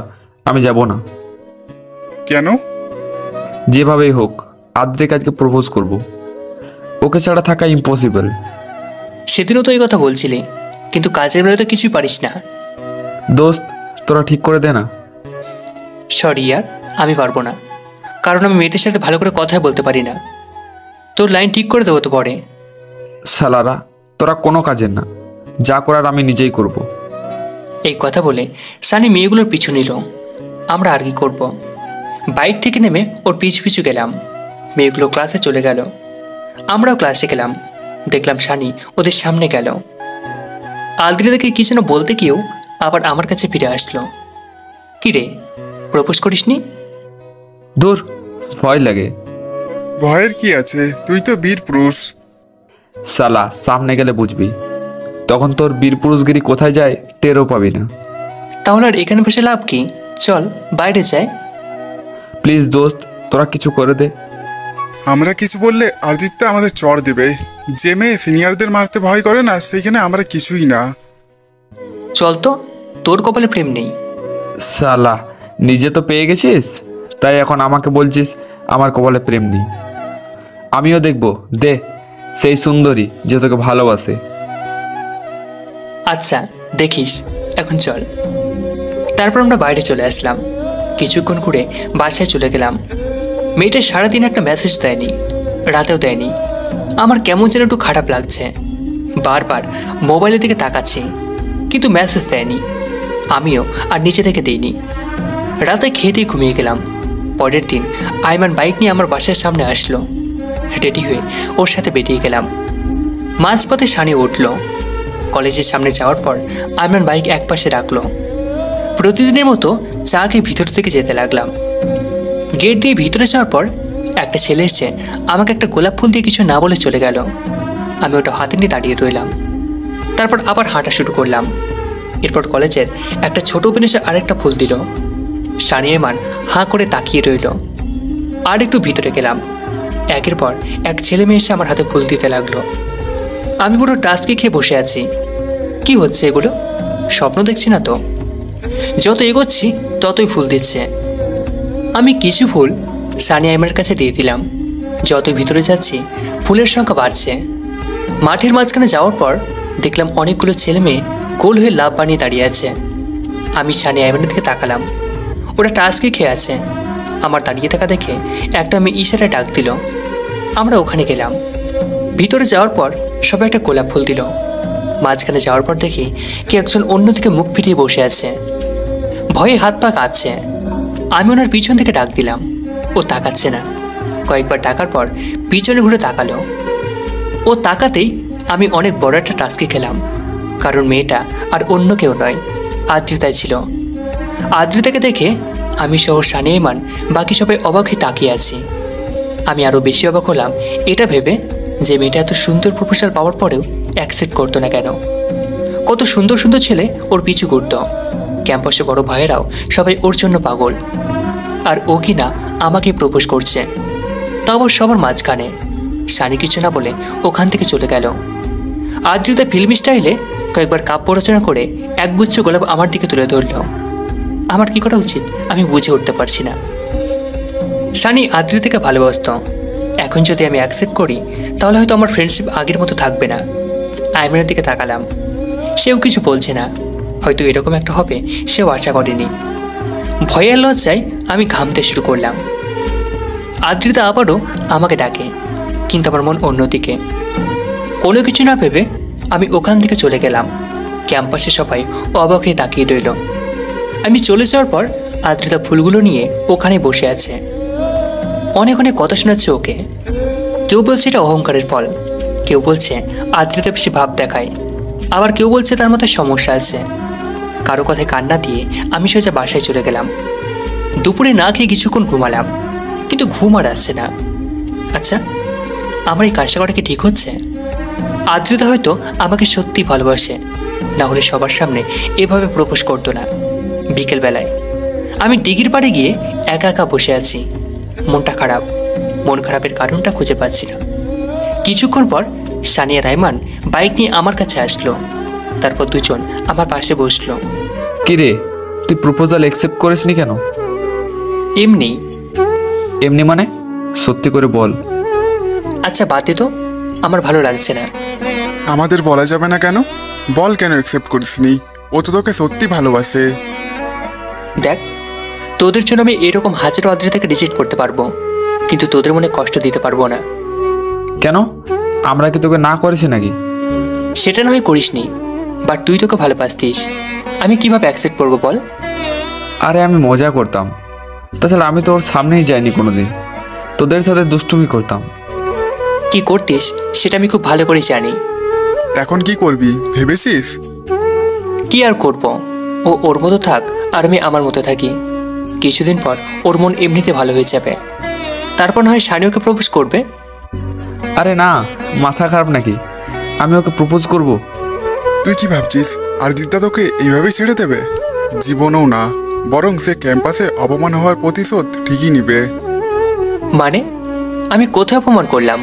আমি যাব না। কেন? যেভাবেই হোক আদ্রিক আজকে প্রপোজ করব। ওকে ছাড়া থাকা ইম্পসিবল। সেদিনও তো এই কথা বলছিলি, কিন্তু কাজের বেলায় তো কিছুই পারিস না। দোস্ত, তোরা ঠিক করে দে না। সরি ইয়ার, আমি পারবো না, কারণ আমি মেয়েদের সাথে ভালো করে কথাই বলতে পারি না। তোর লাইন ঠিক করে দেবো তো পরে। শালারা, তোরা কোনো কাজের না, যা করার আমি নিজেই করব। এই কথা বলে সানি মেয়েগুলোর পিছু নিল। আমরা আর কি করবো। বাইক থেকে নেমে ওর পিছু পিছু গেলাম। মেয়েগুলো ক্লাসে চলে গেল। আমরাও ক্লাসে গেলাম। দেখলাম সানি ওদের সামনে গেল। আদ্রিতাকে কি যেন বলতে গিয়েও আবার আমার কাছে ফিরে আসলো। কি রে, প্রপোজ করিসনি? দূর, ভয় লাগে। ভয়ের কি আছে, তুই তো বীর পুরুষ। শালা, সামনে গেলে বুঝবি, তখন তোর বীরপুরুষগিরি কোথায় যায় টেরও পাবি না। তাহলে আর এখানে বসে লাভ কি? চল বাইরে যাই। প্লিজ দোস্ত, তোরা কিছু করে দে। আমরা কিছু বললে আরজিতটা আমাদের চড় দেবে। যে মেয়ে সিনিয়রদের মারতে ভয় করে না, সেইখানে আমরা কিছুই না। চল তো, তোর কপালে প্রেম নেই। শালা, নিজে তো পেয়ে গেছিস, তাই এখন আমাকে বলছিস আমার কপালে প্রেম নেই। আমিও দেখব দে সেই সুন্দরী যে তোকে ভালোবাসে। আচ্ছা দেখিস, এখন চল। তারপর আমরা বাইরে চলে আসলাম। কিছুক্ষণ ঘুরে বাসায় চলে গেলাম। মেয়েটা সারাদিন একটা মেসেজ দেয়নি, রাতেও দেয়নি। আমার কেমন যেন একটু খারাপ লাগছে। বারবার মোবাইলের দিকে তাকাচ্ছি, কিন্তু মেসেজ দেয়নি। আমিও আর নিচে থেকে দিইনি। রাতে খেয়ে দিয়ে ঘুমিয়ে গেলাম। পরের দিন আইমান বাইক নিয়ে আমার বাসার সামনে আসলো। রেডি হয়ে ওর সাথে বেরিয়ে গেলাম। মাঝপথে সানি উঠল। কলেজের সামনে যাওয়ার পর আইমান বাইক একপাশে রাখলো। প্রতিদিনের মতো চা খেয়ে ভিতর থেকে যেতে লাগলাম। গেট দিয়ে ভিতরে যাওয়ার পর একটা ছেলে এসে আমাকে একটা গোলাপ ফুল দিয়ে কিছু না বলে চলে গেল। আমি ওটা হাতে নিয়ে দাঁড়িয়ে রইলাম। তারপর আবার হাঁটা শুরু করলাম। এরপর কলেজের একটা ছোট বোন এসে আরেকটা ফুল দিল। সানি আইমান হাঁ করে তাকিয়ে রইল। আর একটু ভিতরে গেলাম। একের পর এক ছেলে মেয়ে এসে আমার হাতে ফুল দিতে লাগলো। আমি পুরো টাচকে খেয়ে বসে আছি। কি হচ্ছে এগুলো? স্বপ্ন দেখছি না তো? যত এগোচ্ছি ততই ফুল দিচ্ছে। আমি কিছু ফুল সানি আইমানের কাছে দিয়ে দিলাম। যতই ভিতরে যাচ্ছি ফুলের সংখ্যা বাড়ছে। মাঠের মাঝখানে যাওয়ার পর দেখলাম অনেকগুলো ছেলে মেয়ে গোল হয়ে লাভ বানিয়ে দাঁড়িয়ে আছে। আমি সানি আইমানের দিকে তাকালাম। ওরা টাচকে খেয়ে আছে। আমার দাঁড়িয়ে থাকা দেখে একটা মেয়ে ইশারায় ডাক দিল। আমরা ওখানে গেলাম। ভিতরে যাওয়ার পর সবাই একটা গোলাপ ফুল দিল। মাঝখানে যাওয়ার পর দেখি কি একজন অন্যদিকে মুখ ফিরিয়ে বসে আছে। ভয়ে হাত পা কাঁপছে। আমি ওনার পিছন থেকে ডাক দিলাম, ও তাকাচ্ছে না। কয়েকবার ডাকার পর পিছনে ঘুরে তাকালো। ও তাকাতেই আমি অনেক বড় একটা টাস্কে খেলাম, কারণ মেয়েটা আর অন্য কেউ নয়, আদ্রিতাই ছিল। আদ্রিতাকে দেখে আমি সহ সানি আইমান বাকি সবাই অবাক হয়ে তাকিয়ে আছি। আমি আরও বেশি অবাক হলাম এটা ভেবে যে মেয়েটা এত সুন্দর প্রপোজাল পাওয়ার পরেও অ্যাকসেপ্ট করতো না কেন। কত সুন্দর সুন্দর ছেলে ওর পিছু ঘুরত, ক্যাম্পাসে বড় ভাইয়েরাও সবাই ওর জন্য পাগল, আর ও কিনা আমাকে প্রপোজ করছে, তাও সবার মাঝখানে। সানি কিছু না বলে ওখান থেকে চলে গেল। আদ্রিতা ফিল্মি স্টাইলে কয়েকবার কাব্য রচনা করে একগুচ্ছ গোলাপ আমার দিকে তুলে ধরল। আমার কি করা উচিত আমি বুঝে উঠতে পারছি না। সানি আদ্রিতাকে ভালোবাসত, এখন যদি আমি অ্যাকসেপ্ট করি তাহলে হয়তো আমার ফ্রেন্ডশিপ আগের মতো থাকবে না। আইমানের দিকে তাকালাম, সেও কিছু বলছে না, হয়তো এরকম একটা হবে সেও আশা করেনি। ভয়ের লজ্জায় আমি ঘামতে শুরু করলাম। আদ্রিতা আবারও আমাকে ডাকে, কিন্তু আমার মন অন্যদিকে। কোনো কিছু না ভেবে আমি ওখান থেকে চলে গেলাম। ক্যাম্পাসে সবাই অবাক হয়ে তাকিয়ে রইল। আমি চলে যাওয়ার পর আদ্রিতা ফুলগুলো নিয়ে ওখানে বসে আছে, অনেক অনেক কথা শোনাচ্ছে ওকে। কেউ বলছে এটা অহংকারের ফল, কেউ বলছে আদ্রিতা বেশি ভাব দেখায়, আবার কেউ বলছে তার মাথায় সমস্যা আছে। কারো কথায় কান্না দিয়ে আমি সোজা বাসায় চলে গেলাম। দুপুরে না খেয়ে কিছুক্ষণ ঘুমালাম, কিন্তু ঘুম আর আসছে না। আচ্ছা, আমার এই কাজটা করা কি ঠিক হচ্ছে? আদ্রিতা হয়তো আমাকে সত্যি ভালোবাসে, না হলে সবার সামনে এভাবে প্রপোজ করতো না। বিকেলবেলায় আমি ডিগির পাড়ে গিয়ে একা একা বসে আছি, মনটা খারাপ। মন খারাপের কারণটা খুঁজে পাচ্ছি না। কিছুক্ষণ পর সানিয়া রাইমান বাইক নিয়ে আমার কাছে আসলো, তারপর দুজন আমার পাশে বসলো। কি রে, তুই প্রপোজাল অ্যাকসেপ্ট করিসনি কেন? এমনি। এমনি মানে? সত্যি করে বল। আচ্ছা বাদ দে তো, আমার ভালো লাগছে না। আমাদের বলা যাবে না কেন? বল কেন অ্যাকসেপ্ট করিসনি? ও তো তোকে সত্যি ভালোবাসে। দেখ, তোদের জন্য আমি এরকম হাজারো আদ্রিতাকে রিজেক্ট করতে পারবো, কিন্তু তোদের মনে কষ্ট দিতে পারবো না। কেন? আমরা কি তোকে না করেছি নাকি? সেটা নয় করিসনি, বাট তুই তোকে ভালোবাসতিস, আমি কিভাবে অ্যাকসেপ্ট করবো বল? আরে আমি মজা করতাম, তাছাড়া আমি তো ওর সামনেই যাইনি কোনোদিন। তোদের সাথে দুষ্টুমি করতাম। কি করতিস সেটা আমি খুব ভালো করে জানি। এখন কি করবি ভেবেছিস? কি আর করব, ও ওর মতো থাক আর আমি আমার মতো থাকি। কিছুদিন পর ওর মন এমনিতে ভালো হয়ে যাবে, তারপর না হয় সানি ওকে প্রপোজ করবে। আরে না, মাথা খারাপ নাকি? আমি ওকে প্রপোজ করব? তুই কি ভাবছিস আরজিতা তোকে এইভাবে ছেড়ে দেবে? জীবনেও না, বরং সে ক্যাম্পাসে অপমান হওয়ার প্রতিশোধ ঠিকই নিবে। মানে আমি কোথায় অপমান করলাম?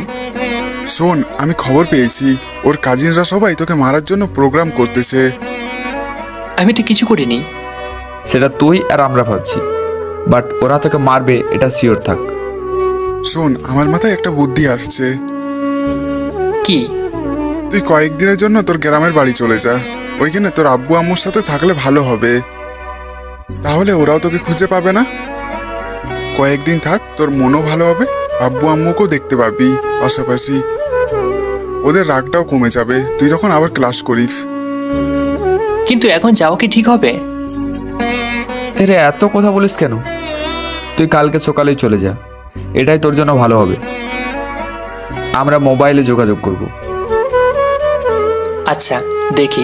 শোন, আমি খবর পেয়েছি ওর কাজিনরা সবাই তোকে মারার জন্য প্রোগ্রাম করতেছে। আমি তো কিছু করিনি। সেটা তুই আর আমরা ভাবছি, বাট ওরা তোকে মারবে এটা শিওর থাক। শোন, আমার মাথায় একটা বুদ্ধি আসছে। কি? তুই কয়েকদিনের জন্য তোর গ্রামের বাড়ি চলে যা, ওইখানে তোর আব্বু আম্মুর সাথে থাকলে ভালো হবে। তাহলে ওরাও তোকে খুঁজে পাবে না। কয়েকদিন থাক, তোর মনও ভালো হবে, আব্বু আম্মুকেও দেখতে পাবি পাশাপাশি। ওদের রাগটাও কমে যাবে তুই যখন আবার ক্লাস করিস। কিন্তু এখন যাওয়া কি ঠিক হবে? এরে এত কথা বলিস কেন? তুই কালকে সকালেই চলে যা, এটাই তোর জন্য ভালো হবে। আমরা মোবাইলে যোগাযোগ করব। আচ্ছা দেখি।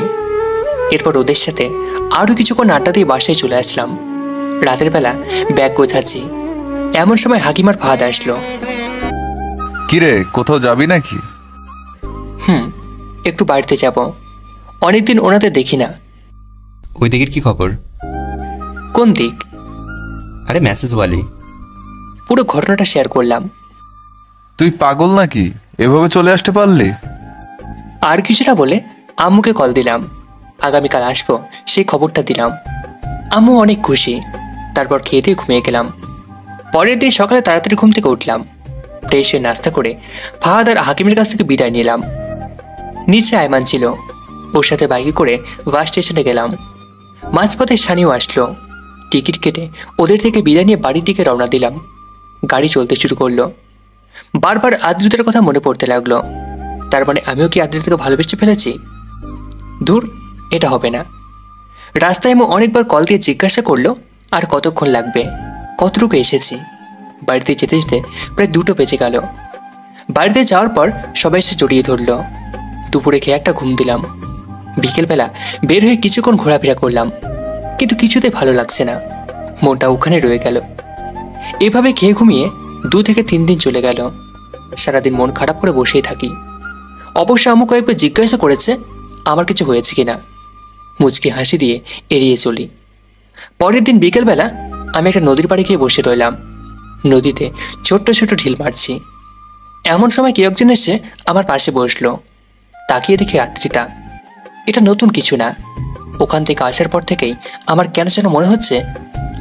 এরপর ওদের সাথে আরও কিছুক্ষণ আড্ডা দিয়ে বাসায় চলে আসলাম। রাতের বেলা ব্যাগ গোছাচ্ছি, এমন সময় হাকিমার ভাত আসলো। কিরে, কোথাও যাবি নাকি? একটু বাড়িতে যাব, অনেকদিন ওনাদের দেখি না। ওই দিকের কি খবর? কোন দিক? আরে মেসেজ ওয়ালি। পুরো ঘটনাটা শেয়ার করলাম। তুই পাগল নাকি, এভাবে চলে আসতে পারলি? আর কিছুটা বলে আম্মুকে কল দিলাম, আগামীকাল আসবো সেই খবরটা দিলাম। আম্মু অনেক খুশি। তারপর খেয়ে দিয়ে ঘুমিয়ে গেলাম। পরের দিন সকালে তাড়াতাড়ি ঘুম থেকে উঠলাম, ফ্রেশ হয়ে নাস্তা করে ফাহাদ আর হাকিমের কাছ থেকে বিদায় নিলাম। নিচে আয়মান ছিল, ওর সাথে বাইকে করে বাস স্টেশনে গেলাম। মাঝপথে সানিও আসলো। টিকিট কেটে ওদের থেকে বিদায় নিয়ে বাড়ির দিকে রওনা দিলাম। গাড়ি চলতে শুরু করলো। বারবার আদ্রিতার কথা মনে পড়তে লাগলো। তার মানে আমিও কি আদ্রিতাকে ভালোবেসে ফেলেছি? দূর, এটা হবে না। রাস্তায় আমি অনেকবার কল দিয়ে জিজ্ঞাসা করলো আর কতক্ষণ লাগবে, কতটুকু এসেছি। বাড়িতে যেতে যেতে প্রায় 2টো বেজে গেল। বাড়িতে যাওয়ার পর সবাই এসে জড়িয়ে ধরলো। দুপুরে খেয়ে একটা ঘুম দিলাম। বিকেলবেলা বের হয়ে কিছুক্ষণ ঘোরাফেরা করলাম, কিন্তু কিছুতে ভালো লাগছে না, মনটা ওখানে রয়ে গেল। এভাবে খেয়ে ঘুমিয়ে 2 থেকে 3 দিন চলে গেল। সারাদিন মন খারাপ করে বসেই থাকি। অবশ্য আম্মু কয়েকবার জিজ্ঞাসা করেছে আমার কিছু হয়েছে কিনা। মুচকি হাসি দিয়ে এড়িয়ে চলি। পরের দিন বিকেলবেলা আমি একটা নদীর পাড়ে গিয়ে বসে রইলাম। নদীতে ছোট্ট ছোট্ট ঢিল মারছি। এমন সময় কেউ একজন এসে আমার পাশে বসলো। তাকিয়ে দেখি আদ্রিতা। এটা নতুন কিছু না, ওখান থেকে আসার পর থেকেই আমার কেন যেন মনে হচ্ছে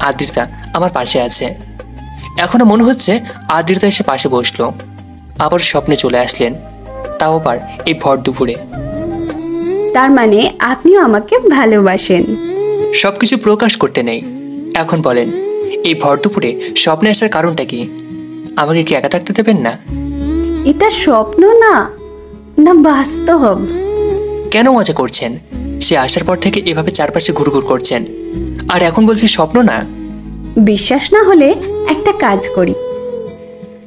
আদ্রিতা আমার পাশে আছে। এখনো মনে হচ্ছে আদ্রিতা এসে পাশে বসলো, আবার স্বপ্নে চলে আসলেন, তাও আবার এই ভর দুপুরে। তার মানে আপনিও আমাকে ভালোবাসেন। সবকিছু প্রকাশ করতে নেই। এখন বলেন, এই ভর দুপুরে স্বপ্নে আসার কারণটা কি? আমাকে কি একা থাকতে দেবেন না? এটা স্বপ্ন না, না বাস্তব? কেন মজা করছেন? সে আসার পর থেকে এভাবে চারপাশে ঘুরঘুর করছেন, আর এখন বলছি স্বপ্ন না। বিশ্বাস না হলে একটা কাজ করি।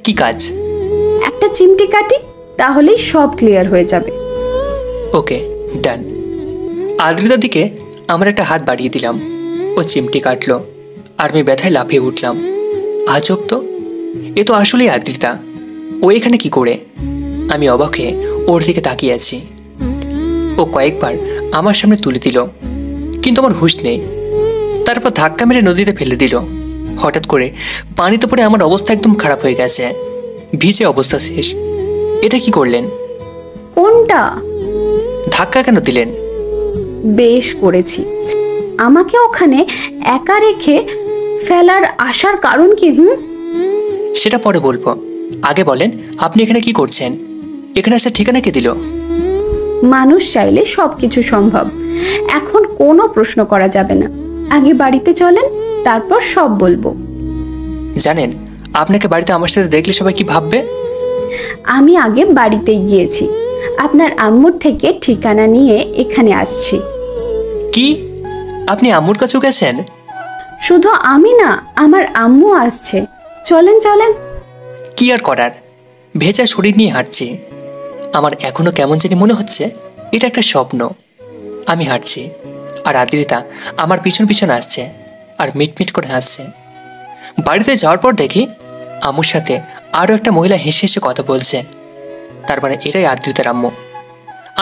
কি কাজ? একটা চিমটি কাটি, তাহলেই সব ক্লিয়ার হয়ে যাবে। ওকে, ডান। আদ্রিতার দিকে আমার একটা হাত বাড়িয়ে দিলাম। ও চিমটি কাটলো আর আমি ব্যথায় লাফিয়ে উঠলাম। আজব তো, এ তো আসলেই আদ্রিতা। ও এখানে কি করে? আমি অবাক হয়ে ওর দিকে তাকিয়ে আছি। ও কয়েকবার আমার সামনে তুলে দিল, কিন্তু আমার হুঁশ নেই। তারপর ধাক্কা মেরে নদীতে ফেলে দিল। হঠাৎ করে পানিতে পড়ে আমার অবস্থা একদম খারাপ হয়ে গেছে। ভিজে অবস্থা শেষ। এটা কি করলেন? কোনটা? ধাক্কা কেন দিলেন? বেশ করেছি। আমাকে ওখানে একা রেখে ফেলার আসার কারণ কি? সেটা পরে বলবো, আগে বলেন আপনি এখানে কি করছেন? এখানে আসার ঠিকানা কে দিল? মানুষ চাইলে সবকিছু সম্ভব। এখন কোনো প্রশ্ন করা যাবে না। আগে বাড়িতে চলেন, তারপর সব বলবো। জানেন আপনাকে বাড়িতে আমার সাথে দেখলে সবাই কি ভাববে? আমি আগে বাড়িতেই গিয়েছি, আপনার আম্মুর থেকে ঠিকানা নিয়ে এখানে আসছি। কি? আপনি আম্মুর কাছেও গেছেন? শুধু আমি না, আমার আম্মু আসছে। চলেন চলেন। কি আর করার, ভেজা শরীর নিয়ে হাঁটছি। আমার এখনো কেমন জানি মনে হচ্ছে এটা একটা স্বপ্ন। আমি হাঁটছি আর আদ্রিতা আমার পিছন পিছন আসছে আর মিটমিট করে হাসছে। বাড়িতে যাওয়ার পর দেখি আম্মুর সাথে আরও একটা মহিলা হেসে হেসে কথা বলছে। তার মানে এটাই আদ্রিতার আম্মু।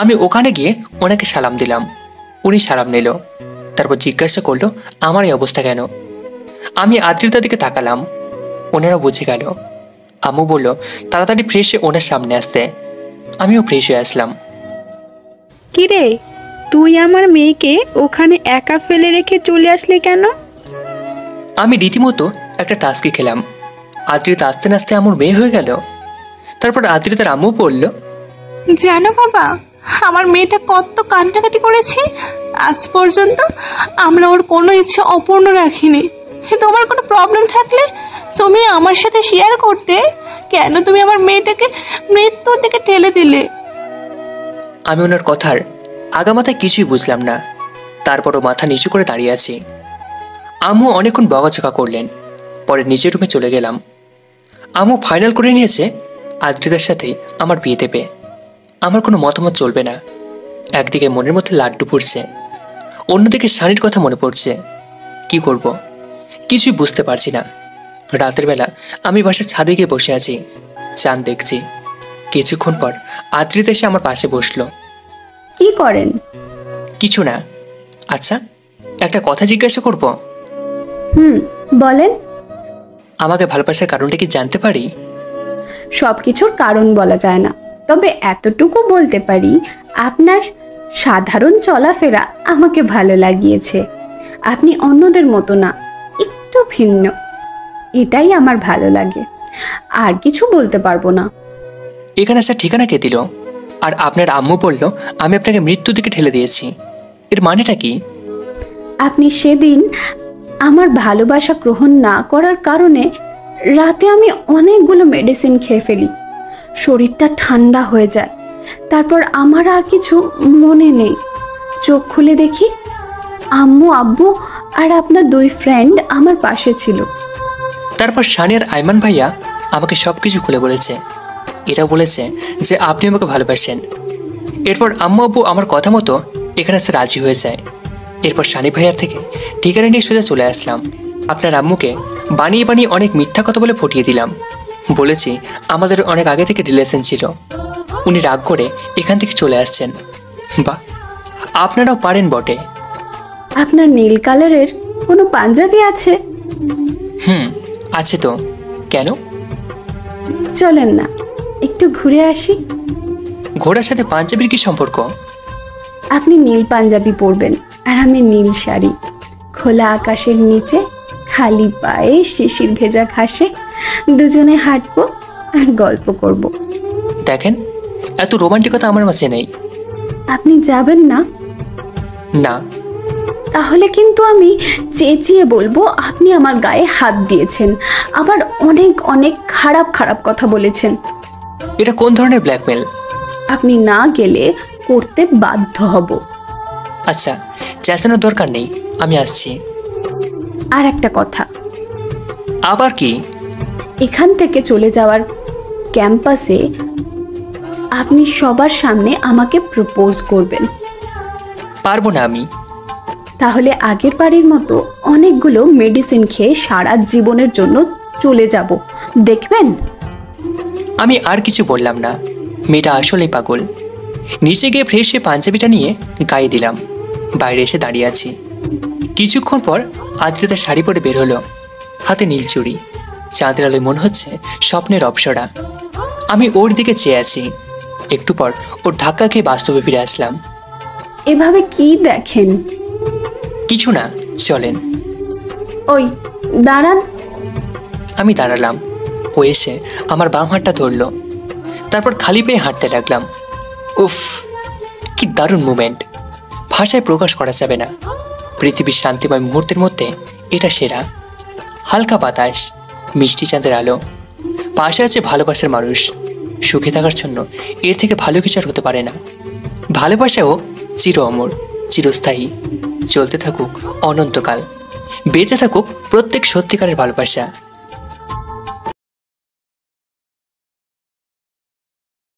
আমি ওখানে গিয়ে ওনাকে সালাম দিলাম। উনি সালাম নিল, তারপর জিজ্ঞাসা করলো আমার এই অবস্থা কেন। আমি আদ্রিতার দিকে তাকালাম। ওনারা বুঝে গেল। আম্মু বলল তাড়াতাড়ি ফ্রেশ হয়ে ওনার সামনে আসতে। আমিও ফ্রেশ হয়ে আসলাম। কিরে, তুই আমার মেয়েকে ওখানে একা ফেলে রেখে চলে আসলি কেন? আমি রীতিমতো একটা টাস্কি খেলাম। আদ্রিতা আস্তে আস্তে আমার মেয়ে হয়ে গেল। তারপর আদ্রিতার আম্মু বলল, জানো বাবা, আমার মেয়েটা কত কান্নাকাটি করেছে। আজ পর্যন্ত আমরা ওর কোনো ইচ্ছে অপূর্ণ রাখিনি। তোমার কোনো প্রবলেম থাকলে তুমি আমার সাথে শেয়ার করতে। কেন তুমি আমার মেয়েটাকে মৃত্যুর দিকে ঠেলে দিলে? আমি ওনার কথার আগামাথায় কিছুই বুঝলাম না। তারপরও মাথা নিচু করে দাঁড়িয়ে আছি। আম্মু অনেকক্ষণ বকাঝকা করলেন। পরে নিজের রুমে চলে গেলাম। আম্মু ফাইনাল করে নিয়েছে আদ্রিতার সাথে আমার বিয়ে দেবে। আমার কোনো মতামত চলবে না। একদিকে মনের মধ্যে লাড্ডু পড়ছে, অন্যদিকে শানির কথা মনে পড়ছে। কি করব কিছুই বুঝতে পারছি না। রাতের বেলা আমি বাসার ছাদে গিয়ে বসে আছি, চাঁদ দেখছি। কিছুক্ষণ পর আদ্রিতা এসে আমার পাশে বসলো। কি করেন? কিছু না। আচ্ছা, একটা কথা জিজ্ঞাসা করব? বলেন। আমাকে ভালোবাসার কারণটা কি জানতে পারি? সবকিছুর কারণ বলা যায় না, তবে এতটুকু বলতে পারি আপনার সাধারণ চলাফেরা আমাকে ভালো লাগিয়েছে। আপনি অন্যদের মতো না, একটু ভিন্ন। এটাই আমার ভালো লাগে। আর কিছু বলতে পারবো না। এখানে আসার ঠিকানা কে দিল? আর আপনার আম্মু বলল আমি আপনাকে মৃত্যুর দিকে ঠেলে দিয়েছি। এর মানেটা কি? আপনি সেদিন আমার ভালোবাসা গ্রহণ না করার কারণে রাতে আমি অনেকগুলো মেডিসিন খেয়ে ফেলি। শরীরটা ঠান্ডা হয়ে যায়। তারপর আমার আর কিছু মনে নেই। চোখ খুলে দেখি আম্মু, আব্বু আর আপনার 2 ফ্রেন্ড আমার পাশে ছিল। তারপর শানি আর আইমান ভাইয়া আমাকে সব কিছু খুলে বলেছে। এটাও বলেছে যে আপনি আমাকে ভালোবাসেন। এরপর আম্মু আব্বু আমার কথা মতো এখানে আসতে রাজি হয়ে যায়। এরপর শানি ভাইয়ার থেকে ঠিকানা নিয়ে সোজা চলে আসলাম। আপনার আম্মুকে বানিয়ে বানিয়ে অনেক মিথ্যা কথা বলে ফুটিয়ে দিলাম। বলেছি আমাদের অনেক আগে থেকে রিলেশন ছিল। উনি রাগ করে এখান থেকে চলে আসছেন। বাহ, আপনারাও পারেন বটে। আপনার নীল কালারের কোনো পাঞ্জাবি আছে? আছে তো। কেন? চলেন না একটু ঘুরে আসি। ঘোড়ার সাথে পাঞ্জাবির কি সম্পর্ক? আপনি নীল পাঞ্জাবি পরবেন আর আমি নীল শাড়ি, খোলা আকাশের নিচে খালি পায়ে শিশির ভেজা ঘাসে দুজনে হাঁটবো আর গল্প করব। দেখেন, এত রোমান্টিকতা আমার মাঝে নেই। আপনি যাবেন না? না। তাহলে কিন্তু আমি চেঁচিয়ে বলবো আপনি আমার গায়ে হাত দিয়েছেন, আবার অনেক অনেক খারাপ খারাপ কথা বলেছেন। এটা কোন ধরনের ব্ল্যাকমেল? আপনি না গেলে করতে বাধ্য হব। আচ্ছা, চেঁচানোর দরকার নেই, আমি আসছি। আর একটা কথা, আবার কি? এখান থেকে চলে যাওয়ার ক্যাম্পাসে আপনি সবার সামনে আমাকে প্রপোজ করবেন। পারবো না আমি। তাহলে আগের বাড়ির মতো অনেকগুলো মেডিসিন খেয়ে সারা জীবনের জন্য চলে যাব, দেখবেন? আমি আর কিছু বললাম না। মেয়েটা আসলেই পাগল। নিচে গিয়ে ফ্রেশ হয়ে পাঞ্জাবিটা নিয়ে গায়ে দিলাম। বাইরে এসে দাঁড়িয়ে আছি। কিছুক্ষণ পর আদ্রিতা শাড়ি পরে বের হলো, হাতে নীল চুড়ি। চাঁদের আলোয় মনে হচ্ছে স্বপ্নের অপসরা। আমি ওর দিকে চেয়ে আছি। একটু পর ওর ধাক্কা খেয়ে বাস্তবে ফিরে আসলাম। এভাবে কি দেখেন? কিছু না, চলেন। ওই দাঁড়ান। আমি দাঁড়ালাম। ও এসে আমার বাম হাতটা ধরলো। তারপর খালি পেয়ে হাঁটতে লাগলাম। উফ, কি দারুণ মুভমেন্ট! ভাষায় প্রকাশ করা যাবে না। পৃথিবীর শান্তিময় মুহূর্তের মধ্যে এটা সেরা। হালকা বাতাস, মিষ্টি চাঁদের আলো, পাশে আছে ভালোবাসার মানুষ। সুখে থাকার জন্য এর থেকে ভালো কিছু আর হতে পারে না। ভালোবাসাও চির অমর, চিরস্থায়ী। চলতে থাকুক অনন্তকাল। বেঁচে থাকুক প্রত্যেক সত্যিকারের ভালোবাসা।